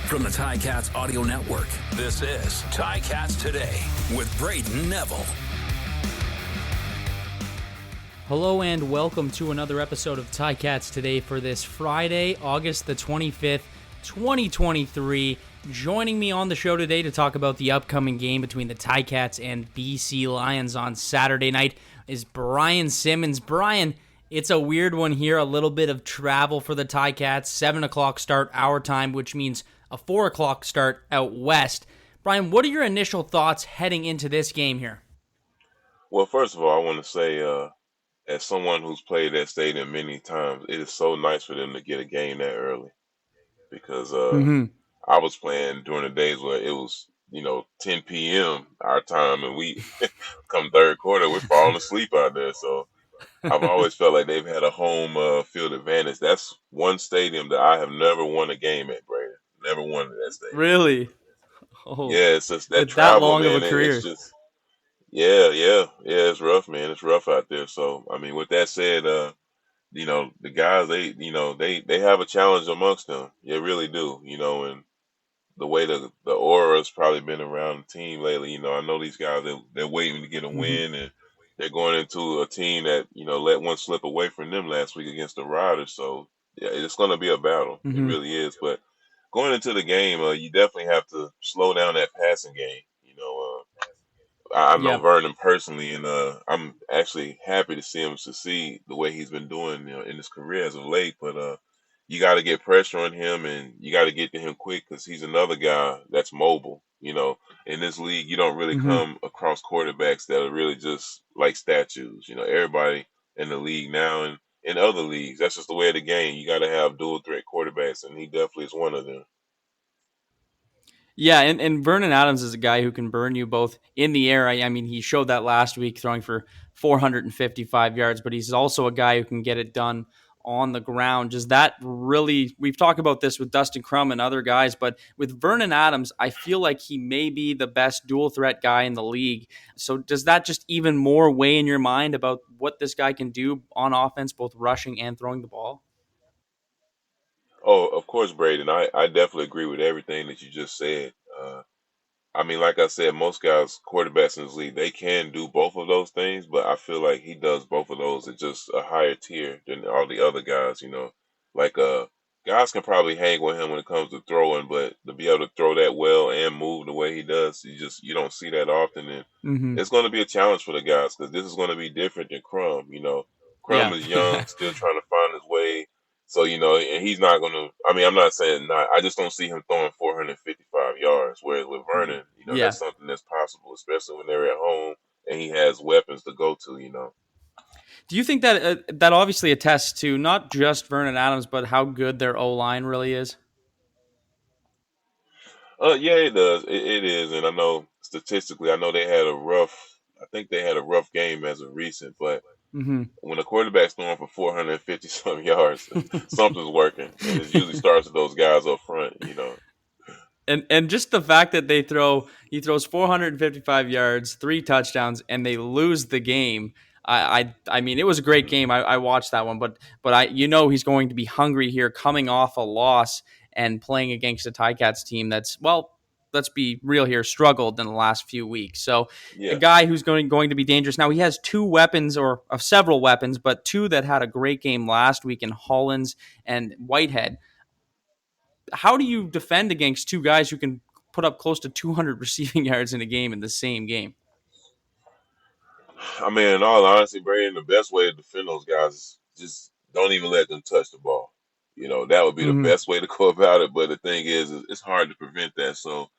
From the Ticats Audio Network, this is Ticats Today with Brayden Neville. Hello and welcome to another episode of Ticats Today for this Friday, August the 25th, 2023. Joining me on the show today to talk about the upcoming game between the Ticats and BC Lions on Saturday night is Brian Simmons. Brian, it's a weird one here, a little bit of travel for the Ticats, 7 o'clock start our time, which means a 4 o'clock start out west. Brian, what are your initial thoughts heading into this game here? Well, first of all, I want to say, as someone who's played that stadium many times, it is so nice for them to get a game that early because I was playing during the days where it was, 10 p.m. our time, and we come third quarter, we're falling asleep out there. So I've always felt like they've had a home field advantage. That's one stadium that I have never won a game at, Brayden. Never won at that stadium. Really? Oh, Yeah, it's just that with travel, that long man. of a career. It's just. Yeah. It's rough, man. It's rough out there. So, I mean, with that said, the guys, they have a challenge amongst them. They really do, and the way the aura's probably been around the team lately, I know these guys, they're waiting to get a win, and they're going into a team that, let one slip away from them last week against the Riders. So, yeah, it's going to be a battle. It really is. But going into the game, you definitely have to slow down that passing game. I know Yeah. Vernon personally, and I'm actually happy to see him succeed the way he's been doing, in his career as of late. But you got to get pressure on him, and you got to get to him quick because he's another guy that's mobile. In this league, you don't really come across quarterbacks that are really just like statues. Everybody in the league now and in other leagues, that's just the way of the game. You got to have dual threat quarterbacks, and he definitely is one of them. Yeah, and Vernon Adams is a guy who can burn you both in the air. I mean, he showed that last week throwing for 455 yards, but he's also a guy who can get it done on the ground. Does that really, we've talked about this with Dustin Crum and other guys, but with Vernon Adams, I feel like he may be the best dual threat guy in the league. So does that just even more weigh in your mind about what this guy can do on offense, both rushing and throwing the ball? Oh, of course, Braden. I definitely agree with everything that you just said. I mean, like I said, most guys, quarterbacks in this league, they can do both of those things, but I feel like he does both of those at just a higher tier than all the other guys. Like guys can probably hang with him when it comes to throwing, but to be able to throw that well and move the way he does, you don't see that often, and it's going to be a challenge for the guys because this is going to be different than Crum. Crum Yeah. is young, still trying to find his way. So, and he's not going to, I mean, I'm not saying not, I just don't see him throwing 455 yards. Whereas with Vernon, Yeah. that's something that's possible, especially when they're at home and he has weapons to go to. Do you think that that obviously attests to not just Vernon Adams, but how good their O-line really is? Yeah, it does. It is. And I know statistically, I think they had a rough game as of recent, but when a quarterback's throwing for 450 some yards, something's working. And it usually starts with those guys up front. And just the fact that he throws 455 yards, 3 touchdowns, and they lose the game. I mean, it was a great game. I watched that one, but he's going to be hungry here, coming off a loss and playing against a Ticats team that's, well, let's be real here, struggled in the last few weeks. So a Yeah. guy who's going to be dangerous. Now he has 2 weapons, or several weapons, but 2 that had a great game last week in Hollins and Whitehead. How do you defend against 2 guys who can put up close to 200 receiving yards in a game in the same game? I mean, in all honesty, Brandon, the best way to defend those guys is just don't even let them touch the ball. That would be the best way to go about it. But the thing is it's hard to prevent that. So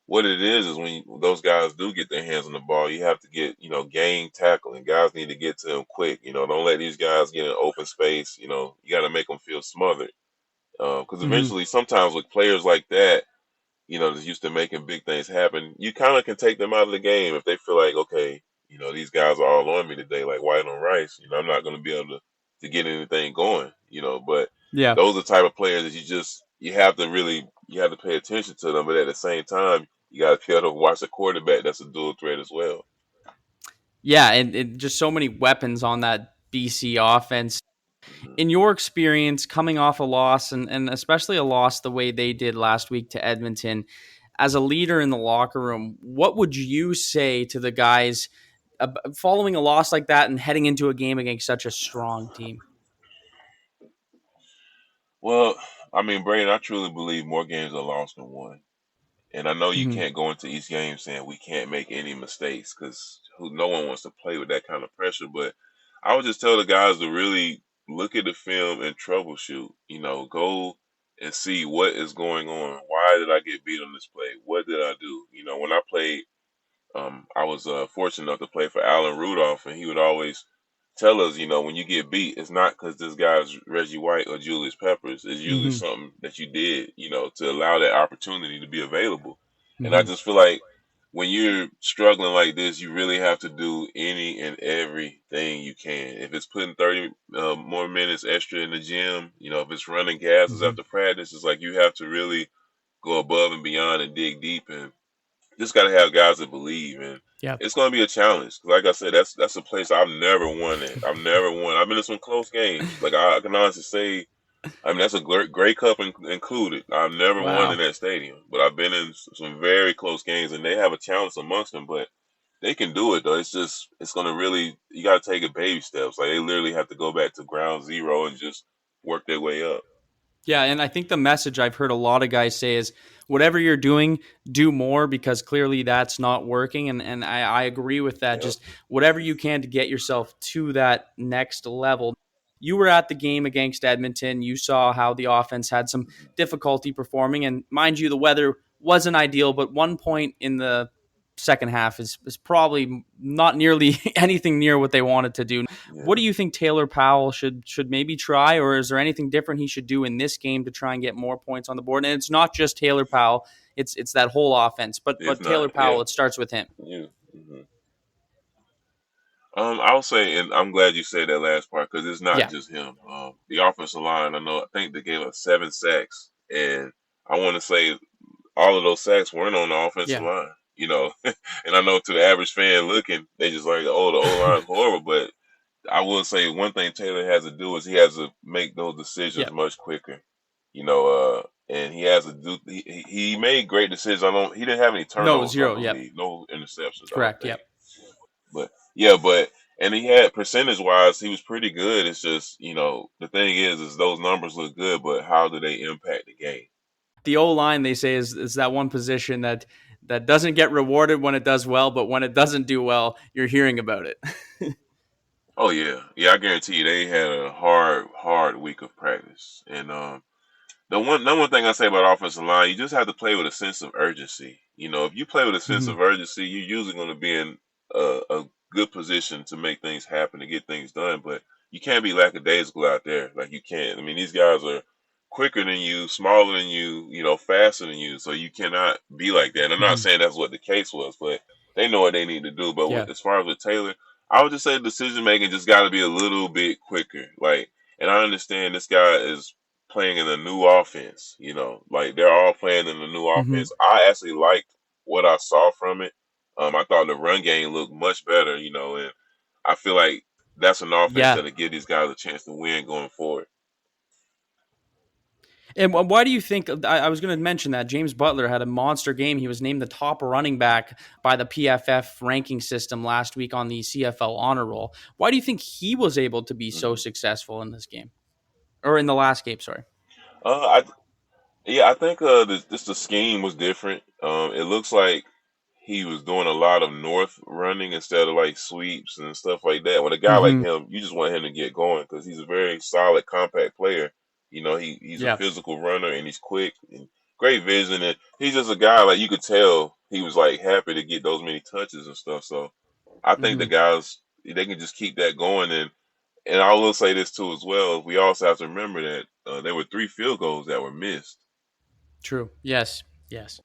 what it is when those guys do get their hands on the ball, you have to get, game tackling. Guys need to get to them quick. Don't let these guys get in open space. You got to make them feel smothered. Because eventually, sometimes with players like that, that's used to making big things happen, you kind of can take them out of the game if they feel like, okay, these guys are all on me today, like white on rice. I'm not going to be able to get anything going, but Yeah. those are the type of players that you have to pay attention to them. But at the same time, you got to be able to watch a quarterback that's a dual threat as well. Yeah, and just so many weapons on that BC offense. Hmm. In your experience, coming off a loss, and especially a loss the way they did last week to Edmonton, as a leader in the locker room, what would you say to the guys following a loss like that and heading into a game against such a strong team? Well, I mean, Brayden, I truly believe more games are lost than won. And I know you Mm-hmm. can't go into each game saying we can't make any mistakes because no one wants to play with that kind of pressure. But I would just tell the guys to really look at the film and troubleshoot. Go and see what is going on. Why did I get beat on this play? What did I do? When I played, I was fortunate enough to play for Alan Rudolph, and he would always tell us, when you get beat, it's not because this guy's Reggie White or Julius Peppers. It's usually Mm-hmm. something that you did, to allow that opportunity to be available. And I Mm-hmm. just feel like when you're struggling like this, you really have to do any and everything you can. If it's putting 30 more minutes extra in the gym, if it's running gases Mm-hmm. after practice, it's like you have to really go above and beyond and dig deep. And just got to have guys that believe, and Yeah. it's going to be a challenge. 'Cause like I said, that's a place I've never won at. I've never won. I've been in some close games. Like I can honestly say, I mean that's a Grey Cup included. I've never won in Wow. that stadium, but I've been in some very close games, and they have a challenge amongst them. But they can do it though. It's going to really you got to take it baby steps. Like they literally have to go back to ground zero and just work their way up. Yeah, and I think the message I've heard a lot of guys say is whatever you're doing, do more because clearly that's not working. And I agree with that. Yep. Just whatever you can to get yourself to that next level. You were at the game against Edmonton. You saw how the offense had some Mhm. difficulty performing. And mind you, the weather wasn't ideal, but one point in the second half is probably not nearly anything near what they wanted to do. What do Yeah. you think Taylor Powell should maybe try, or is there anything different he should do in this game to try and get more points on the board? And it's not just Taylor Powell; it's that whole offense. But It's Taylor not. Yeah. Powell, it starts with him. Yeah. Hmm. I'll say, and I'm glad you said that last part because it's not Yeah, just him. The offensive line, I think they gave up 7 sacks, and I want to say all of those sacks weren't on the offensive yeah, line. And I know to the average fan looking, they just like, oh, the O line's horrible. But I will say one thing Taylor has to do is he has to make those decisions yeah. much quicker. And he has to do. He made great decisions. He didn't have any No, turnovers, I zero. Yep, believe, no interceptions, I don't correct. think. Yep. But yeah, and he had percentage wise, he was pretty good. It's just the thing is those numbers look good, but how do they impact the game? The O line they say is that one position that doesn't get rewarded when it does well, but when it doesn't do well, you're hearing about it. Oh yeah, yeah, I guarantee you they had a hard week of practice. And the number one thing I say about offensive line, you just have to play with a sense of urgency. If you play with a sense Mhm. of urgency, you're usually going to be in a good position to make things happen, to get things done. But you can't be lackadaisical out there. Like you can't. I mean, these guys are quicker than you, smaller than you, faster than you. So you cannot be like that. And I'm not Mhm. saying that's what the case was, but they know what they need to do. But Yeah. as far as with Taylor, I would just say decision making just got to be a little bit quicker. Like, and I understand this guy is playing in a new offense. Like they're all playing in a new Mhm. offense. I actually liked what I saw from it. I thought the run game looked much better. And I feel like that's an offense Yeah. that'll give these guys a chance to win going forward. And why do you think? I was going to mention that James Butler had a monster game. He was named the top running back by the PFF ranking system last week on the CFL honor roll. Why do you think he was able to be so Hmm. successful in this game or in the last game? Sorry. I Yeah, I think the scheme was different. It looks like he was doing a lot of north running instead of like sweeps and stuff like that. With a guy like Mm-hmm. him, you just want him to get going because he's a very solid, compact player. He's a Yeah. physical runner and he's quick and great vision. And he's just a guy like you could tell he was like happy to get those many touches and stuff. So I think the Mm-hmm. guys they can just keep that going. And I will say this too as well. We also have to remember that there were 3 field goals that were missed. True. Yes. Yes.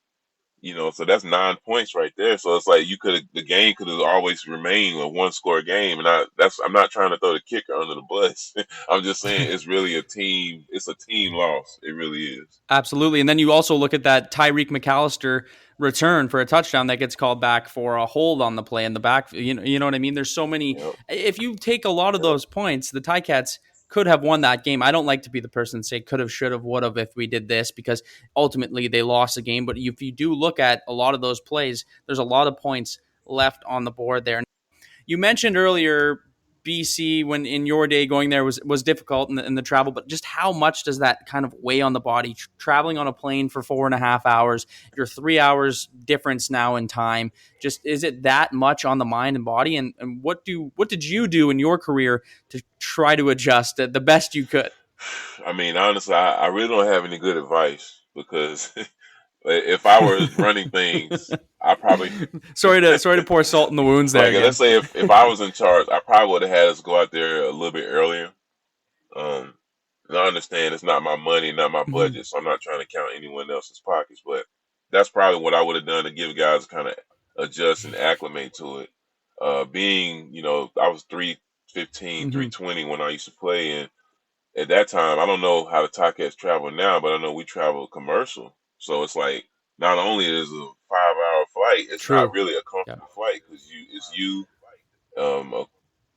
So that's 9 points right there. So it's like the game could have always remained a 1 score game. And I'm not trying to throw the kicker under the bus. I'm just saying it's a team loss. It really is. Absolutely. And then you also look at that Tyreek McAllister return for a touchdown that gets called back for a hold on the play in the back. You know what I mean? There's so many. Yep. If you take a lot of Yep. those points, the Ticats could have won that game. I don't like to be the person to say could have, should have, would have if we did this, because ultimately they lost the game. But if you do look at a lot of those plays, there's a lot of points left on the board there. You mentioned earlier BC, when in your day going there was difficult in the travel, but just how much does that kind of weigh on the body? Traveling on a plane for 4.5 hours, you're 3 hours difference now in time. Just, is it that much on the mind and body? And what did you do in your career to try to adjust the best you could? I mean, honestly, I really don't have any good advice because if I were running things, I probably sorry to pour salt in the wounds there like let's again. say if I was in charge, I probably would have had us go out there a little bit earlier. Um, and I understand it's not my money, not my Mhm. budget, so I'm not trying to count anyone else's pockets. But that's probably what I would have done to give guys kind of adjust and acclimate to it. Being, I was 315, three Mhm. twenty when I used to play, and at that time, I don't know how the Ticats travel now, but I know we travel commercial. So it's like not only is it a 5 hour flight, it's not True. really a Yeah. comfortable flight because it's you, a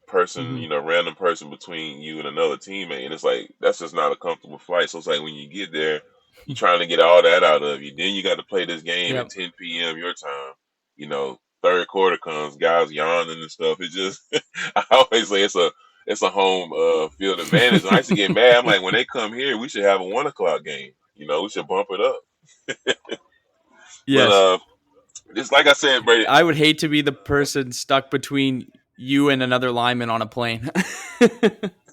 person, Mhm. random person between you and another teammate, and it's like that's just not a comfortable flight. So it's like when you get there, you're trying to get all that out of you. Then you got to play this game at Yep. 10 p.m. your time. Third quarter comes, guys yawning and stuff. It just I always say it's a home field advantage. And I used to get mad. I'm like, when they come here, we should have a 1 o'clock game. We should bump it up. But Yes. just like I said, Brady. I would hate to be the person stuck between you and another lineman on a plane.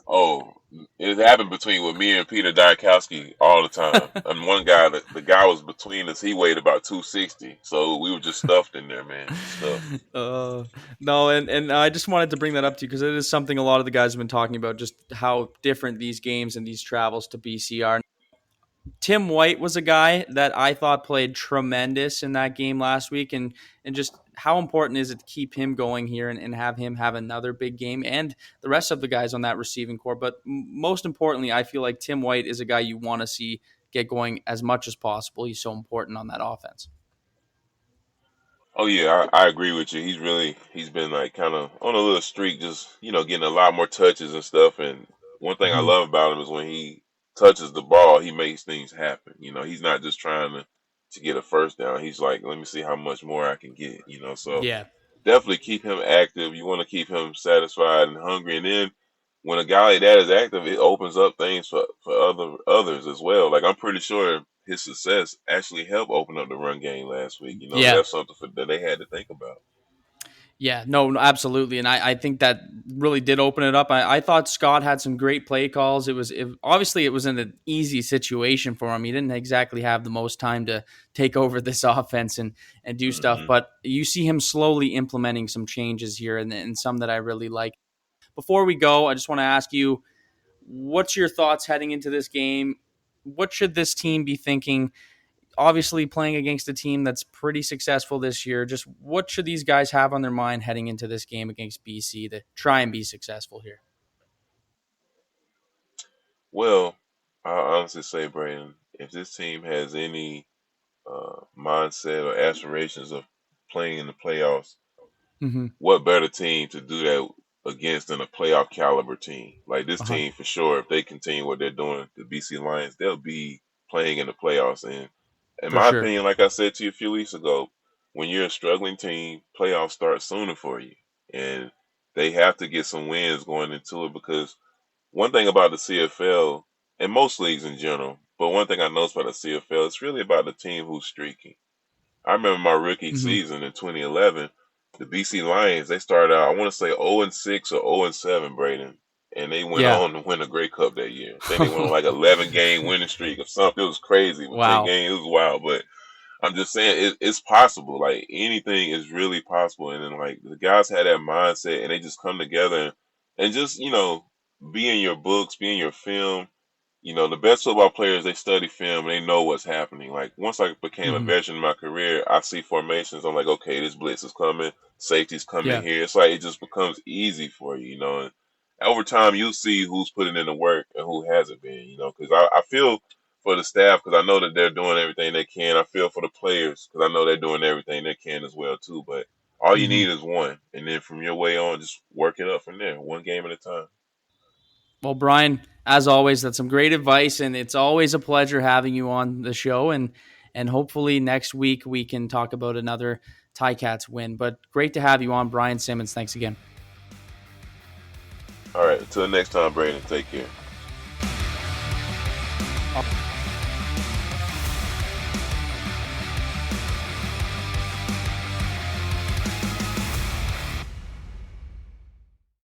Oh, it happened between with me and Peter Dykowski all the time. And one guy, the guy was between us. He weighed about 260, so we were just stuffed in there, man, stuffed. uh, no, and I just wanted to bring that up to you because it is something a lot of the guys have been talking about, just how different these games and these travels to BC are. Tim White was a guy that I thought played tremendous in that game last week, and just how important is it to keep him going here and have him have another big game, and the rest of the guys on that receiving core. But most importantly, I feel like Tim White is a guy you want to see get going as much as possible. He's so important on that offense. Oh yeah, I agree with you. He's been like kind of on a little streak, just getting a lot more touches and stuff. And one thing I Mhm. love about him is when he touches the ball, he makes things happen. He's not just trying to get a first down. He's like, let me see how much more I can get. So Yeah. definitely keep him active. You want to keep him satisfied and hungry. And then when a guy like that is active, it opens up things for others as well. Like I'm pretty sure his success actually helped open up the run game last week. Yeah. That's something that they had to think about. Yeah, no, absolutely, and I think that really did open it up. I thought Scott had some great play calls. Obviously it was in an easy situation for him. He didn't exactly have the most time to take over this offense and do stuff, Hmm. but you see him slowly implementing some changes here, and some that I really like. Before we go, I just want to ask you, what's your thoughts heading into this game? What should this team be thinking? Obviously playing against a team that's pretty successful this year. Just what should these guys have on their mind heading into this game against BC to try and be successful here? Well, I honestly say, Brandon, if this team has any mindset or aspirations of playing in the playoffs, Mm-hmm. what better team to do that against than a playoff caliber team? Like this Uh-huh. team, for sure, if they continue what they're doing, the BC Lions, they'll be playing in the playoffs. And in For my sure. opinion, like I said to you a few weeks ago, when you're a struggling team, playoffs start sooner for you. And they have to get some wins going into it because one thing about the CFL and most leagues in general, but one thing I noticed about the CFL, it's really about the team who's streaking. I remember my rookie Mm-hmm. season in 2011. The BC Lions, they started out, I want to say 0-6 or 0-7, Brayden, and they went Yeah. on to win the Grey Cup that year. I think they went on like 11 game winning streak or something. It was crazy with 10 Wow. games. It was wild, but I'm just saying it's possible. Like anything is really possible, and then like the guys had that mindset, and they just come together and just be in your books, be in your film. The best football players, they study film and they know what's happening. Like once I became a Mm-hmm. veteran in my career, I see formations. I'm like, okay, this blitz is coming, safety's coming Yeah. here. It's like it just becomes easy for you. And over time, you'll see who's putting in the work and who hasn't been. Because I feel for the staff because I know that they're doing everything they can. I feel for the players because I know they're doing everything they can as well too. But all you Mm-hmm. need is one, and then from your way on, just work it up from there, one game at a time. Well, Brian, as always, that's some great advice, and it's always a pleasure having you on the show. And hopefully next week we can talk about another Ticats win. But great to have you on, Brian Simmons. Thanks again. All right, until next time, Brayden, take care.